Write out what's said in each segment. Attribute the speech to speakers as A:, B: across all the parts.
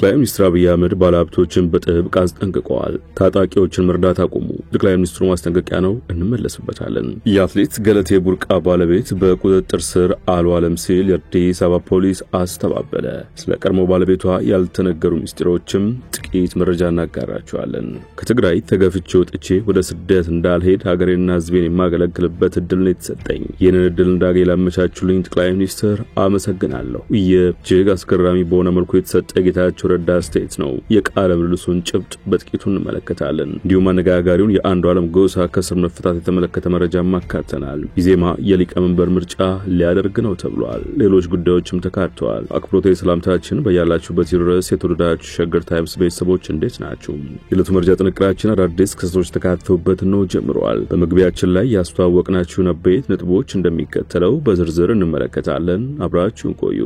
A: ጠቅላይ ሚኒስትር አብይ አህመድ ባለሀብቶችን በጥብቅ አስጠንቅቀዋል። ታጣቂዎችን መርዳት አቁሙ። ጠቅላይ ሚኒስትሩ ማስጠንቀቂያ ነው፣ እንመለስበታለን። የአትሌት ገለቴ ቡርቃ ባለቤት በቁጥጥር ስር አልዋለም ሲል የአዲስ አበባ ፖሊስ አስተባበለ። ስለ ቀድሞ ባለቤቷ ያልተነገሩ ሚስጥሮችም ጥቂት መረጃ እናጋራቸዋለን። ከትግራይ ተገፍቼ ወጥቼ ወደ ስደት እንዳልሄድ ሀገሬና ሕዝቤን የማገለግልበት እድል ነው የተሰጠኝ። ይህንን እድል እንዳገኝ ላመቻቹልኝ ጠቅላይ ሚኒስትር አመሰግናለሁ። እጅግ አስገራሚ በሆነ መልኩ የተሰጠ ጌታቸው ረዳ አስተያየት ነው። የቃለ ምልልሱን ጭብጥ በጥቂቱ እንመለከታለን። እንዲሁም አነጋጋሪውን የአንዱዓለም ጎሳ ከእስር መፈታት የተመለከተ መረጃ ማካተናል። ኢዜማ የሊቀመንበር ምርጫ ሊያደርግ ነው ተብሏል። ሌሎች ጉዳዮችም ተካተዋል። አክብሮታዊ ሰላምታችን በያላችሁበት ይድረስ። የተወደዳችሁ ሸገር ታይምስ ቤተሰቦች እንዴት ናችሁ? የዕለቱ መረጃ ጥንቅራችን አዳዲስ ክስተቶች ተካተውበት ነው ጀምሯል። በመግቢያችን ላይ ያስተዋወቅናችሁን አበይት ነጥቦች እንደሚከተለው በዝርዝር እንመለከታለን። አብራችሁን ቆዩ።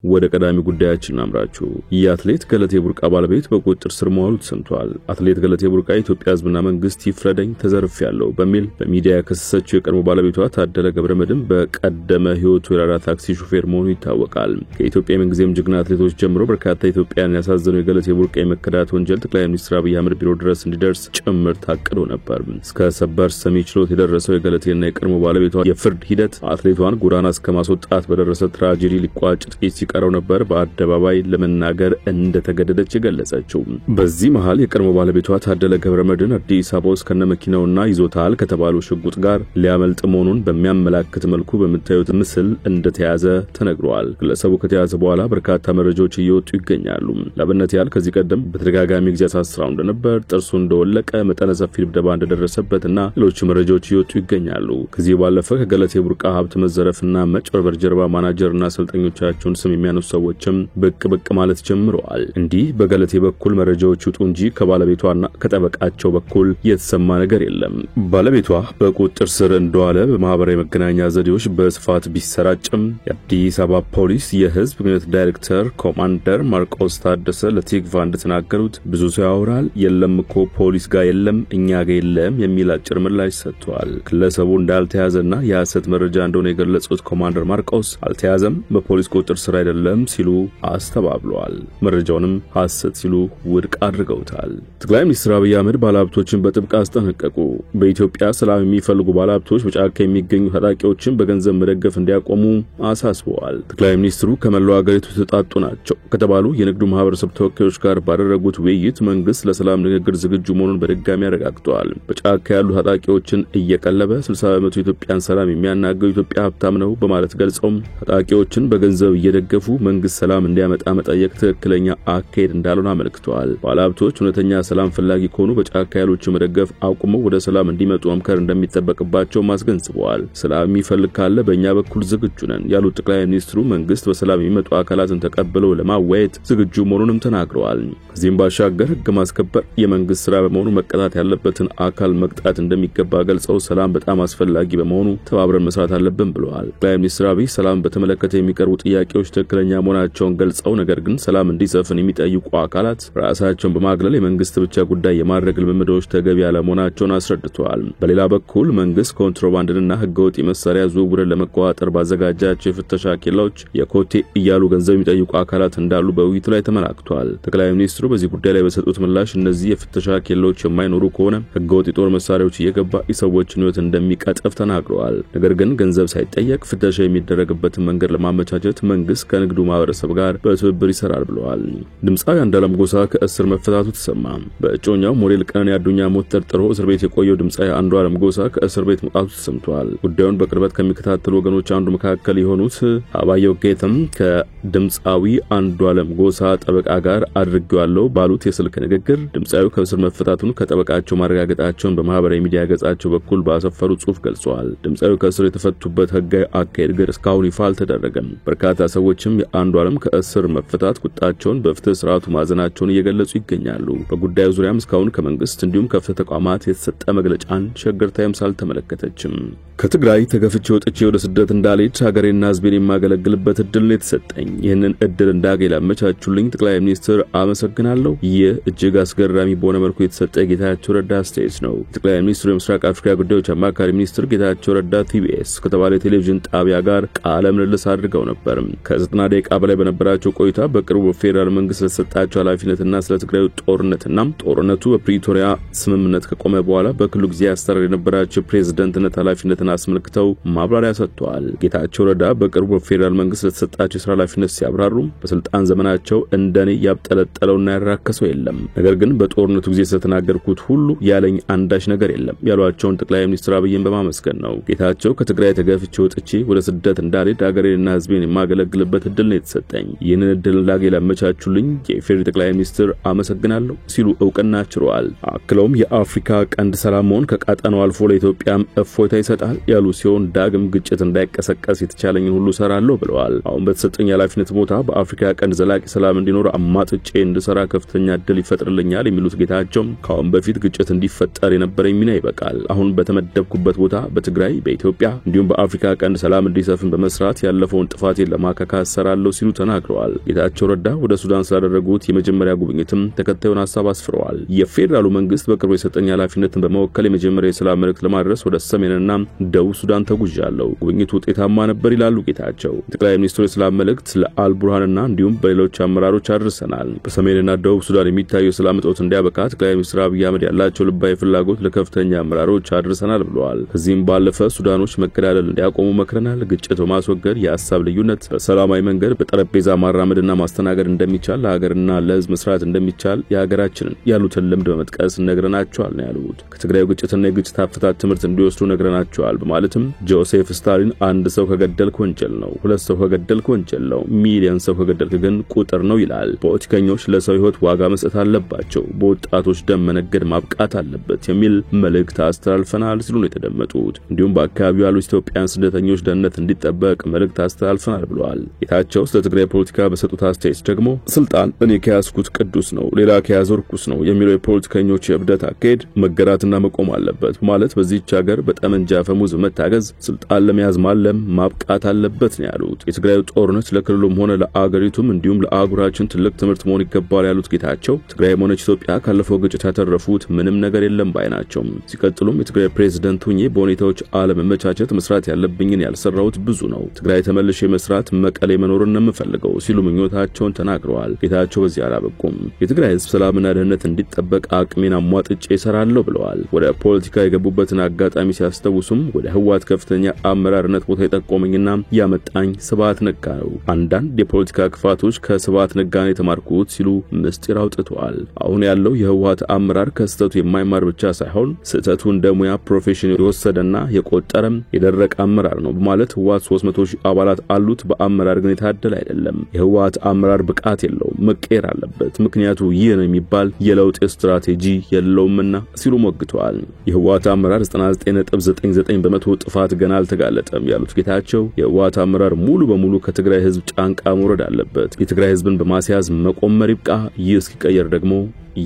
A: ወደ ቀዳሚ ጉዳያችን አምራችሁ የአትሌት ገለቴ ቡርቃ ባለቤት በቁጥጥር ስር መዋሉ ተሰምቷል። አትሌት ገለቴ ቡርቃ የኢትዮጵያ ሕዝብና መንግስት ይፍረደኝ ተዘርፌያለሁ በሚል በሚዲያ የከሰሰችው የቀድሞ ባለቤቷ ታደለ ገብረመድህን በቀደመ ህይወቱ የራዳ ታክሲ ሹፌር መሆኑ ይታወቃል። ከኢትዮጵያ የምንጊዜም ጀግና አትሌቶች ጀምሮ በርካታ ኢትዮጵያን ያሳዘነው የገለቴ ቡርቃ የመከዳት ወንጀል ጠቅላይ ሚኒስትር አብይ አህመድ ቢሮ ድረስ እንዲደርስ ጭምር ታቅዶ ነበር። እስከ ሰበር ሰሚ ችሎት የደረሰው የገለቴና የቀድሞ ባለቤቷ የፍርድ ሂደት አትሌቷን ጎዳና እስከ ማስወጣት በደረሰ ትራጀዲ ሊቋጭ ጥቂት ቀረው ነበር በአደባባይ ለመናገር እንደተገደደች ገለጸችው። በዚህ መሃል የቀድሞ ባለቤቷ ታደለ ገብረመድህን አዲስ አበባ ውስጥ ከነመኪናውና ይዞታል ከተባሉ ሽጉጥ ጋር ሊያመልጥ መሆኑን በሚያመላክት መልኩ በመታየት ምስል እንደተያዘ ተነግሯል። ግለሰቡ ከተያዘ በኋላ በርካታ መረጃዎች እየወጡ ይገኛሉ። ለአብነት ያህል ከዚህ ቀደም በተደጋጋሚ ጊዜ አሳስራው እንደነበር፣ ጥርሱ እንደወለቀ፣ መጠነ ሰፊ ድብደባ እንደደረሰበትና ሌሎች መረጃዎች እየወጡ ይገኛሉ። ከዚህ ባለፈ ከገለቴ ቡርቃ ሀብት መዘረፍና መጭበርበር ጀርባ ማናጀርና አሰልጣኞቻቸውን ስም የሚያነሱ ሰዎችም ብቅ ማለት ጀምረዋል። እንዲህ በገለቴ በኩል መረጃዎች ይውጡ እንጂ ከባለቤቷና ከጠበቃቸው በኩል የተሰማ ነገር የለም። ባለቤቷ በቁጥጥር ስር እንደዋለ በማህበራዊ መገናኛ ዘዴዎች በስፋት ቢሰራጭም የአዲስ አበባ ፖሊስ የህዝብ ግንኙነት ዳይሬክተር ኮማንደር ማርቆስ ታደሰ ለቲክቫ እንደተናገሩት ብዙ ሰው ያወራል፣ የለም እኮ ፖሊስ ጋር የለም እኛ ጋር የለም የሚል አጭር ምላሽ ሰጥቷል። ግለሰቡ እንዳልተያዘና የሐሰት መረጃ እንደሆነ የገለጹት ኮማንደር ማርቆስ አልተያዘም፣ በፖሊስ ቁጥጥር ስር አይደለም ሲሉ አስተባብለዋል። መረጃውንም ሐሰት ሲሉ ውድቅ አድርገውታል። ጠቅላይ ሚኒስትር አብይ አህመድ ባለሀብቶችን በጥብቅ አስጠነቀቁ። በኢትዮጵያ ሰላም የሚፈልጉ ባለሀብቶች በጫካ የሚገኙ ታጣቂዎችን በገንዘብ መደገፍ እንዲያቆሙ አሳስበዋል። ጠቅላይ ሚኒስትሩ ከመላው ሀገሪቱ የተጣጡ ናቸው ከተባሉ የንግዱ ማህበረሰብ ተወካዮች ጋር ባደረጉት ውይይት መንግስት ለሰላም ንግግር ዝግጁ መሆኑን በድጋሚ አረጋግጠዋል። በጫካ ያሉ ታጣቂዎችን እየቀለበ 60% የኢትዮጵያን ሰላም የሚያናገው ኢትዮጵያ ሀብታም ነው በማለት ገልጸው ታጣቂዎችን በገንዘብ እየደገፉ መንግስት ሰላም እንዲያመጣ መጠየቅ ትክክለኛ አካሄድ እንዳልሆነ አመልክተዋል። ባለሀብቶች እውነተኛ ሰላም ፈላጊ ከሆኑ በጫካ ያሉትን መደገፍ አቁመው ወደ ሰላም እንዲመጡ መምከር እንደሚጠበቅባቸው አስገንዝበዋል። ሰላም የሚፈልግ ካለ በእኛ በኩል ዝግጁ ነን ያሉት ጠቅላይ ሚኒስትሩ መንግስት በሰላም የሚመጡ አካላትን ተቀብለው ለማወያየት ዝግጁ መሆኑንም ተናግረዋል። ከዚህም ባሻገር ህግ ማስከበር የመንግስት ስራ በመሆኑ መቀጣት ያለበትን አካል መቅጣት እንደሚገባ ገልጸው ሰላም በጣም አስፈላጊ በመሆኑ ተባብረን መስራት አለብን ብለዋል። ጠቅላይ ሚኒስትር አብይ ሰላም በተመለከተ የሚቀርቡ ጥያቄዎች ትክክለኛ መሆናቸውን ገልጸው ነገር ግን ሰላም እንዲሰፍን የሚጠይቁ አካላት ራሳቸውን በማግለል የመንግስት ብቻ ጉዳይ የማድረግ ልምምዶች ተገቢ ያለመሆናቸውን አስረድተዋል። በሌላ በኩል መንግስት ኮንትሮባንድንና ህገወጥ የመሳሪያ ዝውውርን ለመቆጣጠር ባዘጋጃቸው የፍተሻ ኬላዎች የኮቴ እያሉ ገንዘብ የሚጠይቁ አካላት እንዳሉ በውይይቱ ላይ ተመላክቷል። ጠቅላይ ሚኒስትሩ በዚህ ጉዳይ ላይ በሰጡት ምላሽ እነዚህ የፍተሻ ኬላዎች የማይኖሩ ከሆነ ህገወጥ የጦር መሳሪያዎች እየገባ የሰዎችን ህይወት እንደሚቀጥፍ ተናግረዋል። ነገር ግን ገንዘብ ሳይጠየቅ ፍተሻ የሚደረግበትን መንገድ ለማመቻቸት መንግስት ከንግዱ ማህበረሰብ ጋር በትብብር ይሰራል ብለዋል። ድምጻዊ አንዱዓለም ጎሳ ከእስር መፈታቱ ተሰማ። በእጮኛው ሞዴል ቀነኒ አዱኛ ሞት ተጠርጥሮ እስር ቤት የቆየው ድምጻዊ አንዱዓለም ጎሳ ከእስር ቤት መውጣቱ ተሰምቷል። ጉዳዩን በቅርበት ከሚከታተሉ ወገኖች አንዱ መካከል የሆኑት አባየው ጌተም ከድምጻዊ አንዱዓለም ጎሳ ጠበቃ ጋር አድርገዋለሁ ባሉት የስልክ ንግግር ድምጻዊው ከእስር መፈታቱን ከጠበቃቸው ማረጋገጣቸውን በማህበራዊ ሚዲያ ገጻቸው በኩል ባሰፈሩ ጽሑፍ ገልጸዋል። ድምጻዊው ከእስር የተፈቱበት ህጋዊ አካሄድ ግን እስካሁን ይፋ አልተደረገም። በርካታ ሰዎችም አንዱዓለም ከእስር መፈታት ቁጣቸውን በፍትህ ስርዓቱ ማዘናቸውን እየገለጹ ይገኛሉ። በጉዳዩ ዙሪያም እስካሁን ከመንግስት እንዲሁም ከፍትህ ተቋማት የተሰጠ መግለጫን ሸገር ታይምስ አልተመለከተችም። ከትግራይ ተገፍቼ ወጥቼ ወደ ስደት እንዳልሄድ ሀገሬና ሕዝቤን የማገለግልበት እድል ነው የተሰጠኝ። ይህንን እድል እንዳገኝ ላመቻቹልኝ ጠቅላይ ሚኒስትር አመሰግናለሁ። ይህ እጅግ አስገራሚ በሆነ መልኩ የተሰጠ ጌታቸው ረዳ አስተያየት ነው። ጠቅላይ ሚኒስትሩ የምስራቅ አፍሪካ ጉዳዮች አማካሪ ሚኒስትር ጌታቸው ረዳ ቲቢኤስ ከተባለ ቴሌቪዥን ጣቢያ ጋር ቃለ ምልልስ አድርገው ነበር። ከ90 ደቂቃ በላይ በነበራቸው ቆይታ በቅርቡ ፌደራል መንግስት ስለተሰጣቸው ኃላፊነትና ስለ ትግራይ ጦርነትና ጦርነቱ በፕሪቶሪያ ስምምነት ከቆመ በኋላ በክልሉ ጊዜ አስተዳደር የነበራቸው ፕሬዝዳንትነት ኃላፊነት አስመልክተው ማብራሪያ ሰጥተዋል። ጌታቸው ረዳ በቅርቡ ፌደራል መንግስት ለተሰጣቸው ስራ ኃላፊነት ሲያብራሩ በስልጣን ዘመናቸው እንደኔ ያብጠለጠለውና ያራከሰው የለም፣ ነገር ግን በጦርነቱ ጊዜ ስለተናገርኩት ሁሉ ያለኝ አንዳች ነገር የለም ያሏቸውን ጠቅላይ ሚኒስትር አብይን በማመስገን ነው። ጌታቸው ከትግራይ ተገፍቼ ወጥቼ ወደ ስደት እንዳልሄድ ሀገሬንና ሕዝቤን የማገለግልበት እድል ነው የተሰጠኝ። ይህንን እድል ላገኝ ላመቻቹልኝ የፌደራል ጠቅላይ ሚኒስትር አመሰግናለሁ ሲሉ እውቅና ችረዋል። አክለውም የአፍሪካ ቀንድ ሰላም መሆን ከቀጠናው አልፎ ለኢትዮጵያም እፎይታ ይሰጣል ያሉ ሲሆን ዳግም ግጭት እንዳይቀሰቀስ የተቻለኝን ሁሉ ሰራለሁ ብለዋል። አሁን በተሰጠኝ ኃላፊነት ቦታ በአፍሪካ ቀንድ ዘላቂ ሰላም እንዲኖር አማጥጬ እንድሰራ ከፍተኛ እድል ይፈጥርልኛል የሚሉት ጌታቸው ከአሁን በፊት ግጭት እንዲፈጠር የነበረኝ ሚና ይበቃል። አሁን በተመደብኩበት ቦታ በትግራይ በኢትዮጵያ እንዲሁም በአፍሪካ ቀንድ ሰላም እንዲሰፍን በመስራት ያለፈውን ጥፋቴን ለማካካስ ሰራለሁ ሲሉ ተናግረዋል። ጌታቸው ረዳ ወደ ሱዳን ስላደረጉት የመጀመሪያ ጉብኝትም ተከታዩን ሐሳብ አስፍረዋል። የፌደራሉ መንግስት በቅርቡ የሰጠኝ ኃላፊነትን በመወከል የመጀመሪያ የሰላም መልእክት ለማድረስ ወደ ሰሜንና ደቡብ ሱዳን ተጉዣለሁ። ጉብኝቱ ውጤታማ ነበር ይላሉ ጌታቸው። ጠቅላይ ሚኒስትሩ የሰላም መልእክት ለአልቡርሃንና እንዲሁም በሌሎች አመራሮች አድርሰናል። በሰሜንና ደቡብ ሱዳን የሚታየው ሰላም እጦት እንዲያበቃ ጠቅላይ ሚኒስትር አብይ አህመድ ያላቸው ልባዊ ፍላጎት ለከፍተኛ አመራሮች አድርሰናል ብለዋል። ከዚህም ባለፈ ሱዳኖች መገዳደል እንዲያቆሙ መክረናል። ግጭት በማስወገድ የሐሳብ ልዩነት በሰላማዊ መንገድ በጠረጴዛ ማራመድና ማስተናገድ እንደሚቻል ለሀገርና ለሕዝብ መስራት እንደሚቻል የሀገራችንን ያሉትን ልምድ በመጥቀስ ነግረናቸዋል ነው ያሉት። ከትግራይ ግጭትና የግጭት አፈታት ትምህርት እንዲወስዱ ነግረናቸዋል በማለትም ጆሴፍ ስታሊን አንድ ሰው ከገደልክ ወንጀል ነው፣ ሁለት ሰው ከገደልክ ወንጀል ነው፣ ሚሊዮን ሰው ከገደልክ ግን ቁጥር ነው ይላል። ፖለቲከኞች ለሰው ሕይወት ዋጋ መስጠት አለባቸው፣ በወጣቶች ደም መነገድ ማብቃት አለበት የሚል መልእክት አስተላልፈናል ሲሉ ነው የተደመጡት። እንዲሁም በአካባቢው ያሉ ኢትዮጵያውያን ስደተኞች ደህንነት እንዲጠበቅ መልእክት አስተላልፈናል ብለዋል። ጌታቸው ስለ ትግራይ ፖለቲካ በሰጡት አስተያየት ደግሞ ስልጣን እኔ ከያዝኩት ቅዱስ ነው፣ ሌላ ከያዘው ርኩስ ነው የሚለው የፖለቲከኞች የእብደት አካሄድ መገራትና መቆም አለበት ማለት በዚህች ሀገር በጠመንጃ ፈሙዝ መታገዝ ስልጣን ለመያዝ ማለም ማብቃት አለበት ነው ያሉት። የትግራይ ጦርነት ለክልሉም ሆነ ለአገሪቱም እንዲሁም ለአህጉራችን ትልቅ ትምህርት መሆን ይገባል ያሉት ጌታቸው ትግራይም ሆነች ኢትዮጵያ ካለፈው ግጭት ያተረፉት ምንም ነገር የለም ባይ ናቸው። ሲቀጥሉም የትግራይ ፕሬዝዳንት ሆኜ በሁኔታዎች አለመመቻቸት መስራት ያለብኝን ያልሰራሁት ብዙ ነው፣ ትግራይ ተመልሼ መስራት መቀሌ መኖርን ነው የምፈልገው ሲሉ ምኞታቸውን ተናግረዋል። ጌታቸው በዚህ አላበቁም። የትግራይ ሕዝብ ሰላምና ደህንነት እንዲጠበቅ አቅሜን አሟጥጬ እሰራለሁ ብለዋል። ወደ ፖለቲካ የገቡበትን አጋጣሚ ሲያስተውሱም ወደ ህወሓት ከፍተኛ አመራርነት ቦታ የጠቆመኝና ያመጣኝ ስብሐት ነጋ ነው። አንዳንድ የፖለቲካ ክፋቶች ከስብሐት ነጋ ነው የተማርኩት ሲሉ ምስጢር አውጥተዋል። አሁን ያለው የህወሓት አመራር ከስተቱ የማይማር ብቻ ሳይሆን ስህተቱ እንደ ሙያ ፕሮፌሽን የወሰደና የቆጠረም የደረቀ አመራር ነው በማለት ህወሓት 300,000 አባላት አሉት፣ በአመራር ግን የታደለ አይደለም። የህወሓት አመራር ብቃት የለውም፣ መቀየር አለበት፣ ምክንያቱ ይህ ነው የሚባል የለውጥ ስትራቴጂ የለውምና ሲሉ ሞግተዋል። የህወሓት አመራር 99.99 በመቶ ጥፋት ገና አልተጋለጠም ያሉት ጌታቸው የህወሓት አመራር ሙሉ በሙሉ ከትግራይ ህዝብ ጫንቃ መውረድ አለበት፣ የትግራይ ህዝብን በማስያዝ መቆመር ይብቃ፣ ይህ እስኪቀየር ደግሞ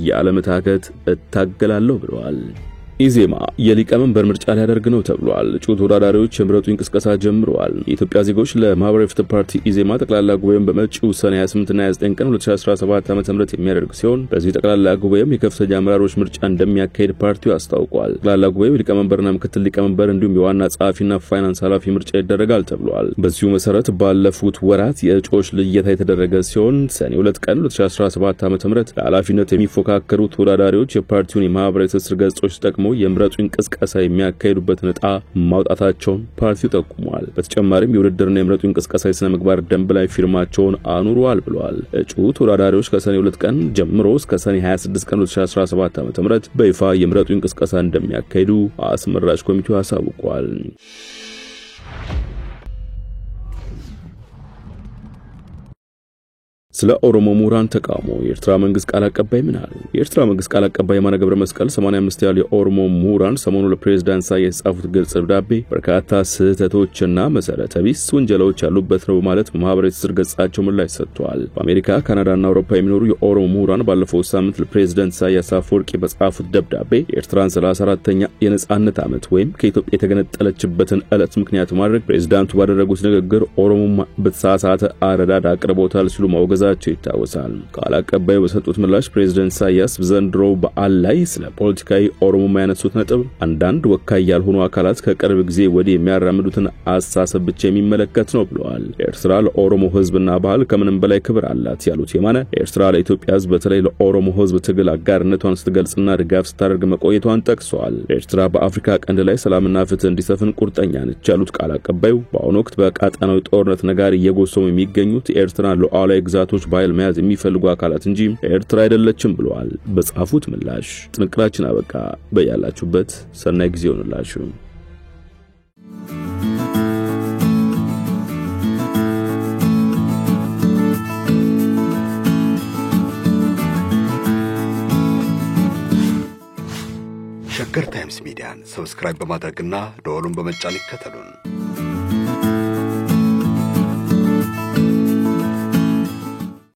A: ያለመታከት እታገላለሁ ብለዋል። ኢዜማ የሊቀመንበር ምርጫ ሊያደርግ ነው ተብሏል። እጩ ተወዳዳሪዎች የምረጡኝ ቅስቀሳ ጀምረዋል። የኢትዮጵያ ዜጎች ለማህበራዊ ፍትህ ፓርቲ ኢዜማ ጠቅላላ ጉባኤውን በመጪው ሰኔ 28 እና 29 ቀን 2017 ዓ.ም የሚያደርግ ሲሆን በዚህ ጠቅላላ ጉባኤም የከፍተኛ አመራሮች ምርጫ እንደሚያካሄድ ፓርቲው አስታውቋል። ጠቅላላ ጉባኤው ሊቀመንበርና ምክትል ሊቀመንበር እንዲሁም የዋና ጸሐፊና ፋይናንስ ኃላፊ ምርጫ ይደረጋል ተብሏል። በዚሁ መሰረት ባለፉት ወራት የእጩዎች ልየታ የተደረገ ሲሆን ሰኔ 2 ቀን 2017 ዓ.ም ለኃላፊነት የሚፎካከሩ ተወዳዳሪዎች የፓርቲውን የማህበራዊ ትስስር ገጾች ተጠቅመው የምረጡኝ ቅስቀሳ የሚያካሂዱበት ዕጣ ማውጣታቸውን ፓርቲው ጠቁሟል። በተጨማሪም የውድድርና የምረጡኝ ቅስቀሳ የሥነ ምግባር ደንብ ላይ ፊርማቸውን አኑረዋል ብለዋል። እጩ ተወዳዳሪዎች ከሰኔ 2 ቀን ጀምሮ እስከ ሰኔ 26 ቀን 2017 ዓ.ም በይፋ የምረጡኝ ቅስቀሳ እንደሚያካሂዱ አስመራጭ ኮሚቴው አሳውቋል። ስለ ኦሮሞ ምሁራን ተቃውሞ የኤርትራ መንግስት ቃል አቀባይ ምን አሉ? የኤርትራ መንግስት ቃል አቀባይ የማነ ገብረ መስቀል 85 ያህል የኦሮሞ ምሁራን ሰሞኑ ለፕሬዝዳንት ኢሳያስ የጻፉት ግልጽ ደብዳቤ በርካታ ስህተቶችና መሰረተ ቢስ ወንጀሎች ያሉበት ነው በማለት በማህበራዊ ትስስር ገጻቸው ምላሽ ሰጥተዋል። በአሜሪካ ካናዳና አውሮፓ የሚኖሩ የኦሮሞ ምሁራን ባለፈው ሳምንት ለፕሬዝዳንት ኢሳያስ አፈወርቂ በጻፉት ደብዳቤ የኤርትራን 34ኛ የነጻነት ዓመት ወይም ከኢትዮጵያ የተገነጠለችበትን ዕለት ምክንያት ማድረግ ፕሬዝዳንቱ ባደረጉት ንግግር ኦሮሞማ በተሳሳተ አረዳድ አቅርቦታል ሲሉ ማውገዛቸው ይታወሳል። ቃል አቀባዩ በሰጡት ምላሽ ፕሬዝዳንት ኢሳያስ ዘንድሮ በዓል ላይ ስለ ፖለቲካዊ ኦሮሞማ ያነሱት ነጥብ አንዳንድ ወካይ ያልሆኑ አካላት ከቅርብ ጊዜ ወዲህ የሚያራምዱትን አስተሳሰብ ብቻ የሚመለከት ነው ብለዋል። ኤርትራ ለኦሮሞ ህዝብና ባህል ከምንም በላይ ክብር አላት ያሉት የማነ ኤርትራ ለኢትዮጵያ ህዝብ በተለይ ለኦሮሞ ህዝብ ትግል አጋርነቷን ስትገልጽና ድጋፍ ስታደርግ መቆየቷን ጠቅሰዋል። ኤርትራ በአፍሪካ ቀንድ ላይ ሰላምና ፍትህ እንዲሰፍን ቁርጠኛ ነች ያሉት ቃል አቀባዩ በአሁኑ ወቅት በቀጣናዊ ጦርነት ነጋሪ እየጎሰሙ የሚገኙት ኤርትራ ሉዓላዊ ግዛቶች በኃይል መያዝ የሚፈልጉ አካላት እንጂ ኤርትራ አይደለችም ብለዋል። በጻፉት ምላሽ ጥንቅራችን አበቃ። በያላችሁበት ሰናይ ጊዜ ይሁንላችሁ።
B: ሸገር ታይምስ ሚዲያን ሰብስክራይብ በማድረግና ደወሉን በመጫን ይከተሉን።